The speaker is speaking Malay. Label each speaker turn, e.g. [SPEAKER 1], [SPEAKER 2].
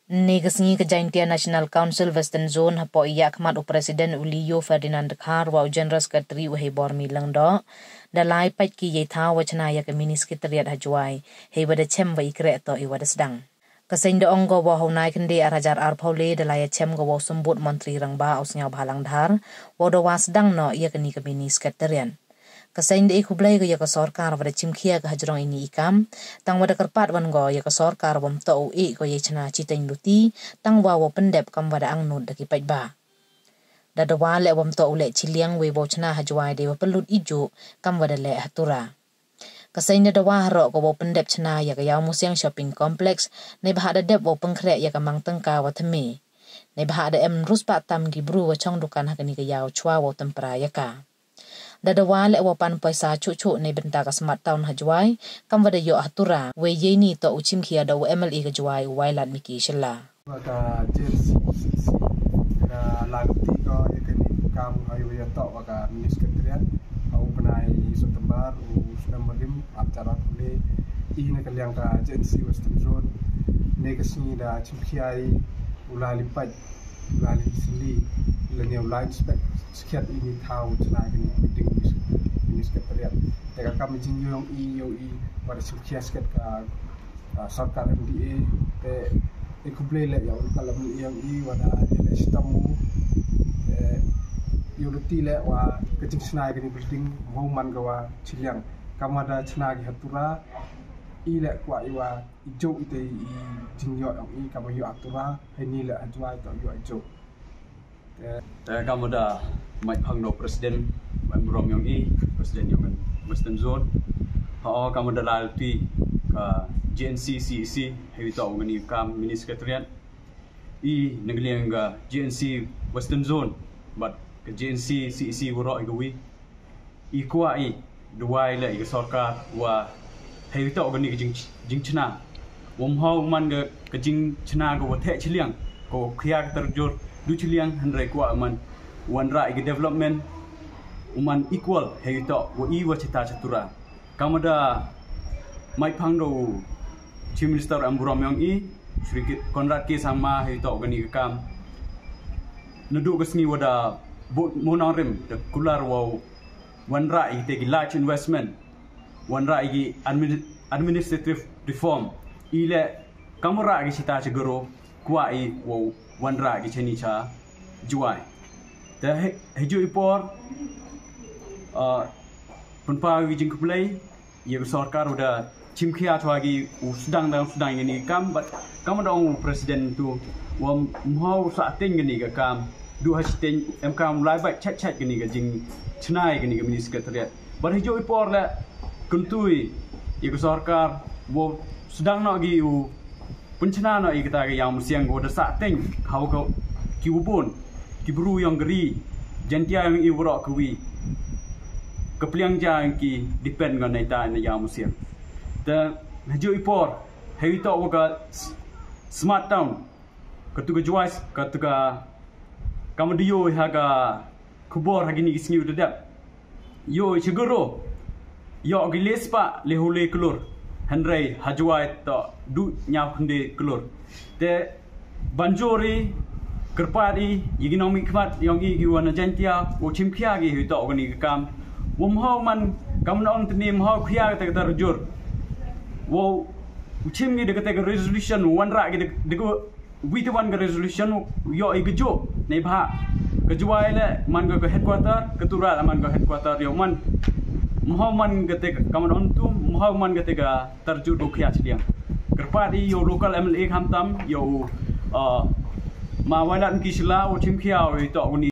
[SPEAKER 1] Negasngi ke Jaintia National Council Western Zone hapo iyak mat Presiden Ulio Ferdinand Khar wa General Secretary wahi bormi langdo dalai pat ki ye tha wachna ya ke minis sekretariat hajwai he wada chem wa ikre to i wada sedang kasendo onggo wa honai kende arajar ar phole dalai chem go wa sembut menteri rangba ausnya bhalang dhar wa do wa sedang no ya ke ni ke minis sekretariat kasende ikublai go ya ke sarkar wada chimkhia ke hajrong ini ikam tang wada kerpat wan go ya ke sarkar bom to e go ye chna chiteng luti tang wa pendep kam wada angnud daki pat ba dadawa le bom to ule chiliang we bo chna hajwai de pelut ijo kam wada le hatura kasende dawa ro go pendep chna ya ke yaw musyang shopping complex ne bah da dep bo pengkre ya ke mang tengka wa theme ne bah da em ruspa tam gibru wa chong dukan hakani ke yaw chwa wo tempra ya ka dadawa le wapan paisa cucu ne benta ka smart town hajwai kam wada yo atura we yeni to uchim khia da MLE ka jwai wailat miki shilla
[SPEAKER 2] ka jersey ka lagti ko yakni kam ayu ya to ka minis sekretariat au penai September Marim acara kule ina kaliang ka jersey Western Zone negasni da chimkhiai ulali pat ulali sili lenya ulai spek sekian ini tahu cenah ini meeting ini sekretariat. Teka kami jinjung i pada sekian sekian ka sarkar MDA te ikublai le yang kalau yang i wada ele stamu yurti le wa kecing cenah ini meeting mau man gawa ciliang kamada cenah gi hatura i le kwa iwa ijo ite i jinyo yang i kamayo atura ini le ajwa to yo ijo.
[SPEAKER 3] Kamu dah Mike Pangno Presiden Rom Yong I Presiden Yongan Western Zone. Kamu dah lalui ke GNC CEC hewi tau ngani kam minis sekretariat. I nengliang ke GNC Western Zone, but ke GNC CEC wuro igui. I kuat I dua ile ke sarkar wa hewi tau ngani ke jing cina. Wamhau man ke jing cina ke watek ciliang ko khiak terjur du ciliang handrai kuat man wan rai ke development uman equal heito wo I wa cita catura kamada mai pangdo chief minister Amburam Yong I Sri Konrad K sama heito gani kam nudu kesni wada monorim de kular wo wan rai te large investment wan rai gi administrative reform ile kamura gi cita cegoro kuai wo wanra gi cheni cha juai da heju ipor punpa wi jing kuplai ye sarkar udah chimkhia chwagi sedang ini kam but kam dong presiden tu wam mau sa ting gini ga kam du hasting em kam lai ba chat gini ga jing chnai gini ga minis sekretariat but heju ipor la kuntui ye sarkar wo sedang nak gi pencana nak kita ke yang musiang go desa ting kau kau kibun kibru yang geri jantia yang iwro kuwi kepliang jang ki depend ngan naita ni yang musiang da haju ipor hewi to ga smart town ketuga juais ketuga kamudio haga kubor hagini isni udadap yo chiguro yo gilespa lehule klur Henry hajwai to du nyau khende klur te banjori kerpadi economic kmat yang i giwana jantia o chimkhia gi to gani kam womhau man kamnon tni mhau khia te tarjur wo chim gi de resolution one ra gi de with one resolution yo i gjo nei bha gjwai le man go headquarter ketura man go headquarter yo man Muhammad ketika kamu tu Muhammad ketika terjun dukia ciliang kerpadi yo local MLA hamtam yo mawalan kisla o chimkhia o to